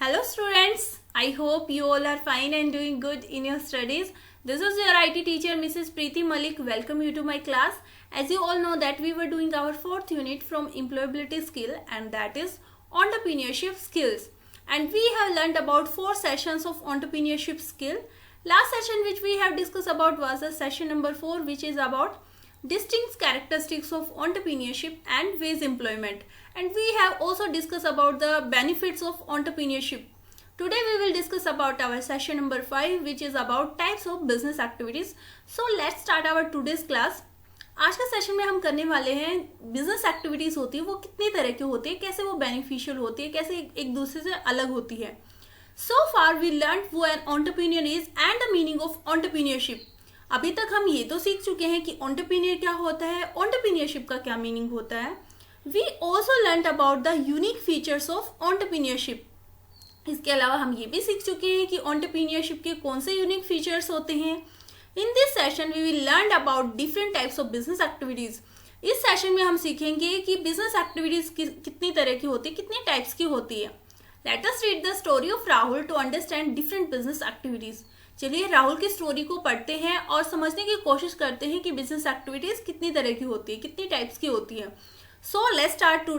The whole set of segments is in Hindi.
Hello students, I hope you all are fine and doing good in your studies. This is your IT teacher Mrs. Preeti Malik. Welcome you to my class. As you all know that we were doing our fourth unit from employability skill and that is entrepreneurship skills. And we have learned about 4 sessions of entrepreneurship skill. Last session which we have discussed about was the session number 4 which is about distinct characteristics of entrepreneurship and wage employment, and we have also discussed about the benefits of entrepreneurship. Today we will discuss about our session number 5 which is about types of business activities. So let's start our today's class. आज का सेशन में हम करने वाले हैं बिजनेस एक्टिविटीज होती है वो कितनी तरह की होती है, कैसे वो बेनिफिशियल होती है, कैसे एक दूसरे से अलग होती है. सो फार वी लर्न वो an entrepreneur is and the meaning of entrepreneurship. अभी तक हम ये तो सीख चुके हैं कि एंटरप्रेन्योर क्या होता है, एंटरप्रेन्योरशिप का क्या मीनिंग होता है. We also learn about the unique features of entrepreneurship. इसके अलावा हम ये भी सीख चुके हैं कि एंटरप्रेन्योरशिप के कौन से यूनिक फीचर्स होते हैं. In this session we will learn about different types of business activities. इस सेशन में हम सीखेंगे कि बिजनेस एक्टिविटीज कितनी तरह की होती है, कितने टाइप्स की होती है. Let us read the story of Rahul to understand different business activities. चलिए राहुल की स्टोरी को पढ़ते हैं और समझने की कोशिश करते हैं कि बिजनेस एक्टिविटीज कितनी तरह की होती है, कितनी टाइप्स की होती है. So let's start to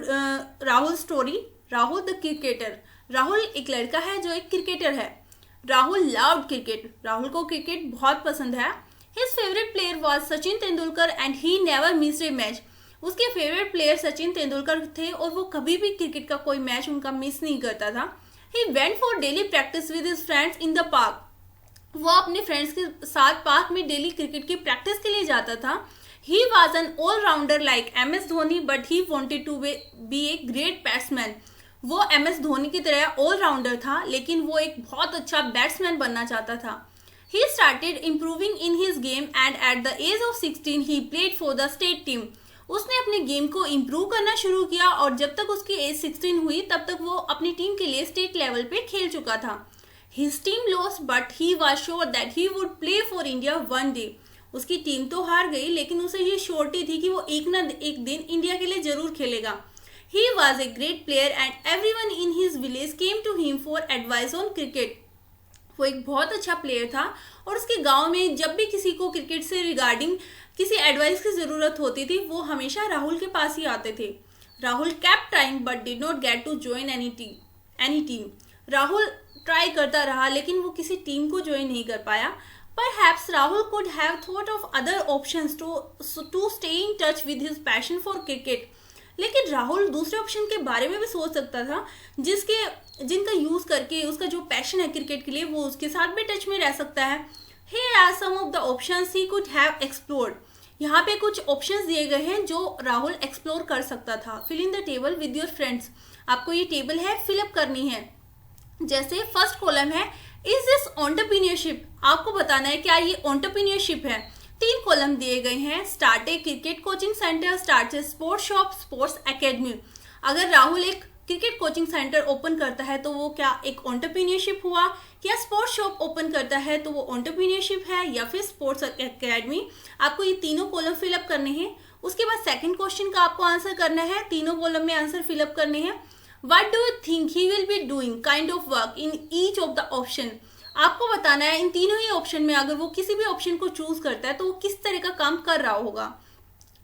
Rahul story. Rahul the cricketer. Rahul एक लड़का है जो एक क्रिकेटर है. Rahul loved cricket. राहुल को क्रिकेट बहुत पसंद है. His favourite player was Sachin Tendulkar and he never missed A match. उसके फेवरेट प्लेयर सचिन तेंदुलकर थे और वो कभी भी क्रिकेट का कोई मैच उनका मिस नहीं करता था. He went for daily practice with his friends in the park. वो अपने फ्रेंड्स के साथ पार्क में डेली क्रिकेट की प्रैक्टिस के लिए जाता था. He was an allrounder like MS Dhoni but he wanted to be a great batsman. वो MS धोनी की तरह ऑलराउंडर था लेकिन वो एक बहुत अच्छा बैट्समैन बनना चाहता था. He started improving in his game and at the age of 16 he played for the state team. उसने अपने गेम को इम्प्रूव करना शुरू किया और जब तक उसकी एज 16 हुई तब तक वो अपनी टीम के लिए स्टेट लेवल पे खेल चुका था. His team lost but he was sure that he would play for India one day. उसकी टीम तो हार गई लेकिन उसे ये श्योरिटी थी कि वो एक न एक दिन इंडिया के लिए जरूर खेलेगा. He was a great player and everyone in his village came to him for advice on cricket. वो एक बहुत अच्छा प्लेयर था और उसके गांव में जब भी किसी को क्रिकेट से रिगार्डिंग किसी एडवाइस की ज़रूरत होती थी वो हमेशा राहुल के पास ही आते थे. Rahul kept trying but did not get to join any team. Rahul try करता रहा लेकिन वो किसी टीम को ज्वाइन नहीं कर पाया. Perhaps Rahul could have thought of other options to stay in touch with his passion for cricket. लेकिन राहुल दूसरे ऑप्शन के बारे में भी सोच सकता था जिनका यूज करके उसका जो पैशन है क्रिकेट के लिए वो उसके साथ भी टच में रह सकता है. Here are some of the options he could have explored. यहाँ पे कुछ ऑप्शंस दिए गए हैं जो राहुल एक्सप्लोर कर सकता था. Fill in the table with your friends. आपको ये टेबल है फिलअप करनी है. जैसे फर्स्ट कॉलम है इज दिस एंटरप्रेन्योरशिप. आपको बताना है क्या ये एंटरप्रेन्योरशिप है. 3 कॉलम दिए गए हैं. स्टार्ट ए क्रिकेट कोचिंग सेंटर, स्टार्ट ए स्पोर्ट्स शॉप, स्पोर्ट्स एकेडमी. अगर राहुल एक क्रिकेट कोचिंग सेंटर ओपन करता है तो वो क्या एक एंटरप्रेन्योरशिप हुआ, क्या स्पोर्ट्स शॉप ओपन करता है तो वो एंटरप्रेन्योरशिप है, या फिर स्पोर्ट्स एकेडमी. आपको ये तीनों कॉलम फिलअप करने हैं. उसके बाद सेकंड क्वेश्चन का आपको आंसर करना है. तीनों कॉलम में आंसर फिलअप करने हैं. What do you think he will be doing kind of work in each of the option. आपको बताना है इन तीनों ही ऑप्शन में अगर वो किसी भी ऑप्शन को चूज करता है तो वो किस तरह का काम कर रहा होगा.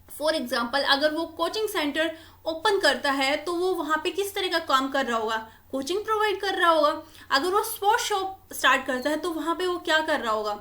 फॉर एग्जाम्पल अगर वो कोचिंग सेंटर ओपन करता है तो वो वहाँ पे किस तरह का काम कर रहा होगा, कोचिंग प्रोवाइड कर रहा होगा. अगर वो स्पोर्ट्स शॉप स्टार्ट करता है तो वहाँ पे वो क्या कर रहा होगा,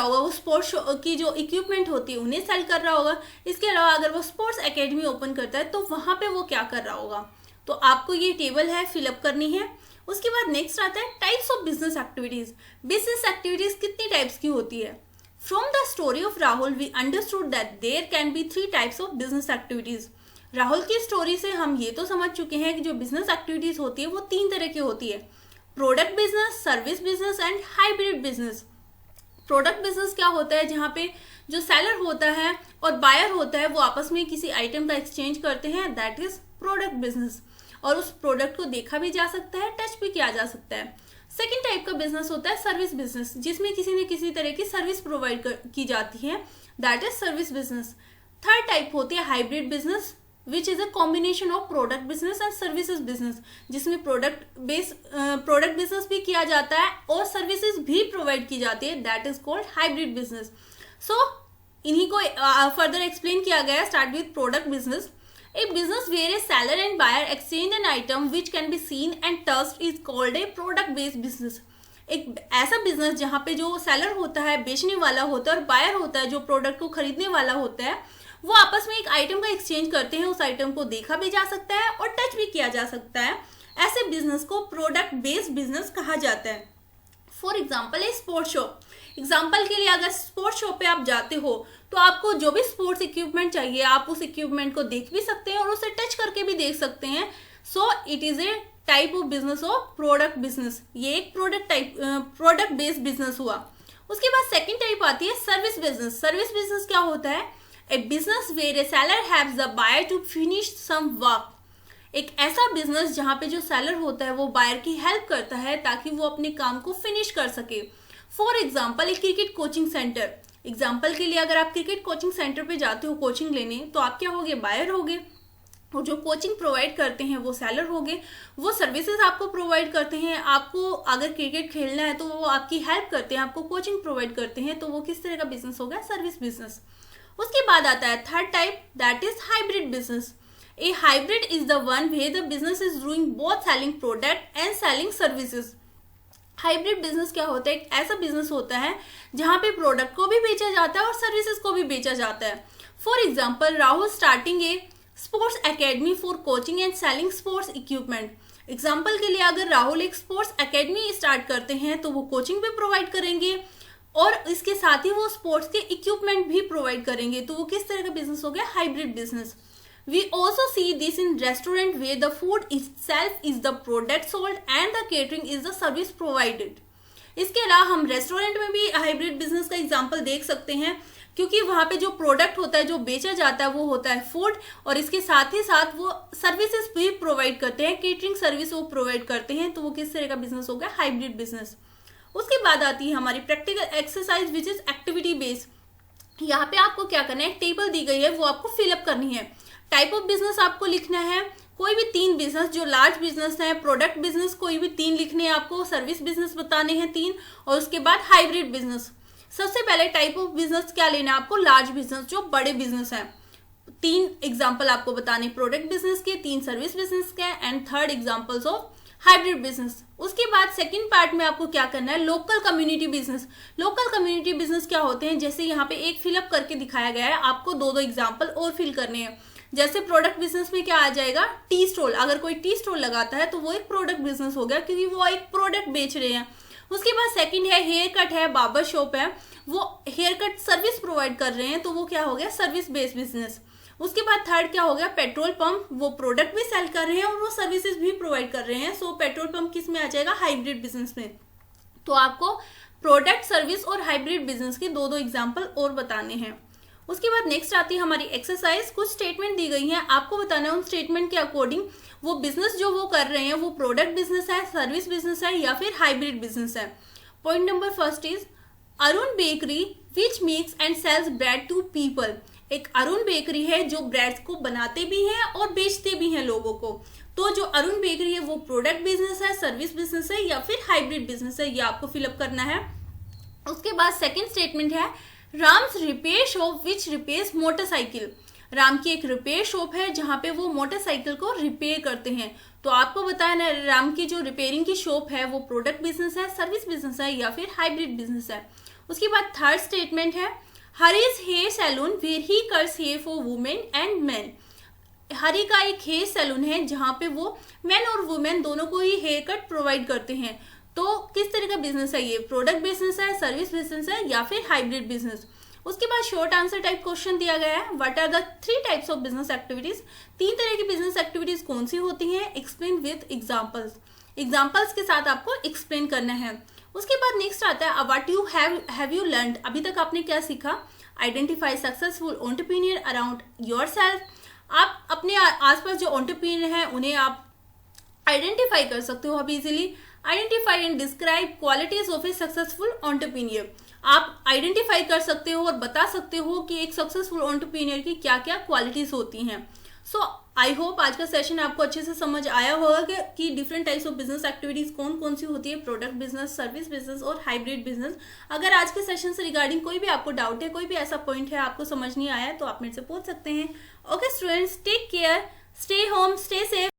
वो स्पोर्ट्स की जो इक्विपमेंट होती है उन्हें सेल कर रहा होगा. इसके अलावा अगर वो स्पोर्ट्स एकेडमी ओपन करता है तो वहाँ पे वो क्या कर रहा होगा. तो आपको ये टेबल है फिलअप करनी है. उसके बाद नेक्स्ट आता है types of business activities. Business activities कितनी टाइप्स की होती है. From the story of Rahul we understood that there can be 3 types of business activities. Rahul की स्टोरी से हम ये तो समझ चुके हैं कि जो बिजनेस एक्टिविटीज होती है वो 3 तरह की होती है. Product business, service business and hybrid business. Product business क्या होता है, जहाँ पे जो सेलर होता है और बायर होता है वो आपस में किसी आइटम का एक्सचेंज करते हैं, दैट इज प्रोडक्ट बिजनेस. और उस प्रोडक्ट को देखा भी जा सकता है, टच भी किया जा सकता है. सेकेंड टाइप का बिजनेस होता है सर्विस बिजनेस, जिसमें किसी न किसी तरह की सर्विस प्रोवाइड की जाती है, that is service business. Third type होती है hybrid business. Which is a combination of product business and services business, जिसमें प्रोडक्ट बिजनेस भी किया जाता है और सर्विसेज भी प्रोवाइड की जाती है, that is called hybrid business. So इन्हीं को फर्दर एक्सप्लेन किया गया है। Start with product business. A business where a seller and buyer exchange an item which can be seen and touched is called a product based business। एक ऐसा बिजनेस जहाँ पे जो सेलर होता है, बेचने वाला होता है, और बायर होता है जो प्रोडक्ट को खरीदने वाला होता है, वो आपस में एक आइटम का एक्सचेंज करते हैं। उस आइटम को देखा भी जा सकता है और टच भी किया जा सकता है। ऐसे बिजनेस को प्रोडक्ट बेस्ड बिजनेस कहा जाता है। For example A sports shop. Example के लिए अगर स्पोर्ट्स शॉप पे आप जाते हो तो आपको जो भी स्पोर्ट्स इक्विपमेंट चाहिए आप उस इक्विपमेंट को देख भी सकते हैं और उसे टच करके भी देख सकते हैं। So it is a type of business of product business. ये एक प्रोडक्ट बेस्ड बिजनेस हुआ। उसके बाद सेकंड टाइप आती है सर्विस बिजनेस। सर्विस बिजनेस क्या होता है? A business where a seller haves the buyer to finish some work. एक ऐसा बिजनेस जहाँ पे जो सेलर होता है वो बायर की हेल्प करता है ताकि वो अपने काम को फिनिश कर सके। फॉर एग्जाम्पल एक क्रिकेट कोचिंग सेंटर। एग्जाम्पल के लिए अगर आप क्रिकेट कोचिंग सेंटर पे जाते हो कोचिंग लेने, तो आप क्या होगे? बायर होगे। और जो कोचिंग प्रोवाइड करते हैं वो सेलर होगे। वो सर्विसेज आपको प्रोवाइड करते हैं। आपको अगर क्रिकेट खेलना है तो वो आपकी हेल्प करते हैं, आपको कोचिंग प्रोवाइड करते हैं। तो वो किस तरह का बिजनेस हो गया? Service business. उसके बाद आता है third type, that is hybrid business. A hybrid is the one where the business is doing both selling product and selling services। Hybrid business क्या होता है? एक ऐसा बिजनेस होता है जहाँ पे प्रोडक्ट को भी बेचा जाता है और सर्विसेज को भी बेचा जाता है। For example Rahul starting A sports academy for coaching and selling sports equipment. Example के लिए अगर राहुल एक स्पोर्ट्स एकेडमी स्टार्ट करते हैं तो वो कोचिंग भी प्रोवाइड करेंगे और इसके साथ ही वो स्पोर्ट्स के इक्विपमेंट भी प्रोवाइड करेंगे। तो वो किस तरह का बिजनेस हो गया? Hybrid business. We also see this in restaurant where the food itself is the product sold and the catering is the service provided। इसके अलावा हम रेस्टोरेंट में भी हाइब्रिड बिजनेस का एग्जांपल देख सकते हैं, क्योंकि वहाँ पे जो प्रोडक्ट होता है, जो बेचा जाता है, वो होता है फूड और इसके साथ ही साथ वो सर्विसेज भी प्रोवाइड करते हैं, केटरिंग सर्विस वो प्रोवाइड करते हैं। तो वो किस तरह का बिजनेस हो गया? Hybrid business. उसके बाद आती है हमारी practical exercise which is activity based. यहाँ पे आपको क्या करना है? टेबल दी गई है वो आपको फिलअप करनी है। टाइप ऑफ बिजनेस आपको लिखना है, कोई भी 3 बिजनेस जो लार्ज बिजनेस है, प्रोडक्ट बिजनेस कोई भी 3 लिखने हैं आपको, सर्विस बिजनेस बताने हैं 3, और उसके बाद हाइब्रिड बिजनेस। सबसे पहले टाइप ऑफ बिजनेस क्या लेना है आपको? लार्ज बिजनेस, जो बड़े बिजनेस हैं। 3 एग्जाम्पल आपको बताने प्रोडक्ट बिजनेस के, 3 सर्विस बिजनेस के, and third examples of hybrid business. उसके बाद सेकंड पार्ट में आपको क्या करना है? Local community business. Local community business क्या होते हैं? जैसे यहाँ पे एक फिलअप करके दिखाया गया है, आपको 2 एग्जाम्पल और फिल करने हैं। जैसे प्रोडक्ट बिजनेस में क्या आ जाएगा? Tea stall. अगर कोई टी स्टॉल लगाता है तो वो एक प्रोडक्ट बिजनेस हो गया, क्योंकि वो एक प्रोडक्ट बेच रहे हैं। उसके बाद सेकंड है हेयर कट है, बार्बर शॉप है, वो हेयर कट सर्विस प्रोवाइड कर रहे हैं, तो वो क्या हो गया? Service based business. उसके बाद थर्ड क्या हो गया? पेट्रोल पंप, वो प्रोडक्ट भी सेल कर रहे हैं और वो सर्विसेज भी प्रोवाइड कर रहे हैं। सो पेट्रोल पंप किस में आ जाएगा? हाइब्रिड बिजनेस में। तो आपको प्रोडक्ट, सर्विस और हाइब्रिड बिजनेस के 2 एग्जाम्पल और बताने हैं। उसके बाद नेक्स्ट आती है हमारी एक्सरसाइज। कुछ स्टेटमेंट दी गई हैं, आपको बताना है उन स्टेटमेंट के अकॉर्डिंग वो बिजनेस जो वो कर रहे हैं वो प्रोडक्ट बिजनेस है, सर्विस बिजनेस है या फिर हाइब्रिड बिजनेस है। Point number first is Arun bakery which makes and sells bread to people. एक अरुण बेकरी है जो ब्रेड को बनाते भी हैं और बेचते भी हैं लोगों को। तो जो अरुण बेकरी है वो प्रोडक्ट बिजनेस है, सर्विस बिजनेस है या फिर हाइब्रिड बिजनेस है, ये आपको फिलअप करना है। उसके बाद सेकेंड स्टेटमेंट है राम्स रिपेयर शॉप विच रिपेयर्स मोटरसाइकिल। राम की एक रिपेयर शॉप है जहाँ पे वो मोटरसाइकिल को रिपेयर करते हैं। तो आपको बताया राम की जो रिपेयरिंग की शॉप है वो प्रोडक्ट बिजनेस है, सर्विस बिजनेस है या फिर हाइब्रिड बिजनेस है। उसके बाद थर्ड स्टेटमेंट है Hari's hair salon where he cuts hair for women and man. Hari का एक हेयर सैलून है जहाँ पे वो मैन और वुमेन दोनों को ही हेयर कट प्रोवाइड करते हैं। तो किस तरह का बिजनेस है ये? प्रोडक्ट बिजनेस है, सर्विस बिजनेस है या फिर हाइब्रिड बिजनेस। उसके बाद शॉर्ट आंसर टाइप क्वेश्चन दिया गया है, what are the 3 types of business activities. 3 तरह की बिजनेस एक्टिविटीज कौन सी होती हैं? Explain with examples. एग्जांपल्स के साथ आपको एक्सप्लेन करना है। उसके बाद नेक्स्ट आता है what you have you learned. अभी तक आपने क्या सीखा? Identify successful entrepreneur around yourself. आप अपने आसपास जो एंटरप्रेन्योर हैं उन्हें आप आइडेंटिफाई कर सकते हो अब easily. Identify and describe qualities of A successful entrepreneur. आप आइडेंटिफाई कर सकते हो और बता सकते हो कि एक सक्सेसफुल एंटरप्रेन्योर की क्या क्या क्वालिटीज होती हैं। सो आई होप आज का सेशन आपको अच्छे से समझ आया होगा कि different types of business activities कौन कौन सी होती है, प्रोडक्ट बिजनेस, सर्विस बिजनेस और हाइब्रिड बिजनेस। अगर आज के सेशन से रिगार्डिंग कोई भी आपको डाउट है, कोई भी ऐसा पॉइंट है आपको समझ नहीं आया, तो आप मेरे से पूछ सकते हैं। Okay students, take care, stay home, stay safe.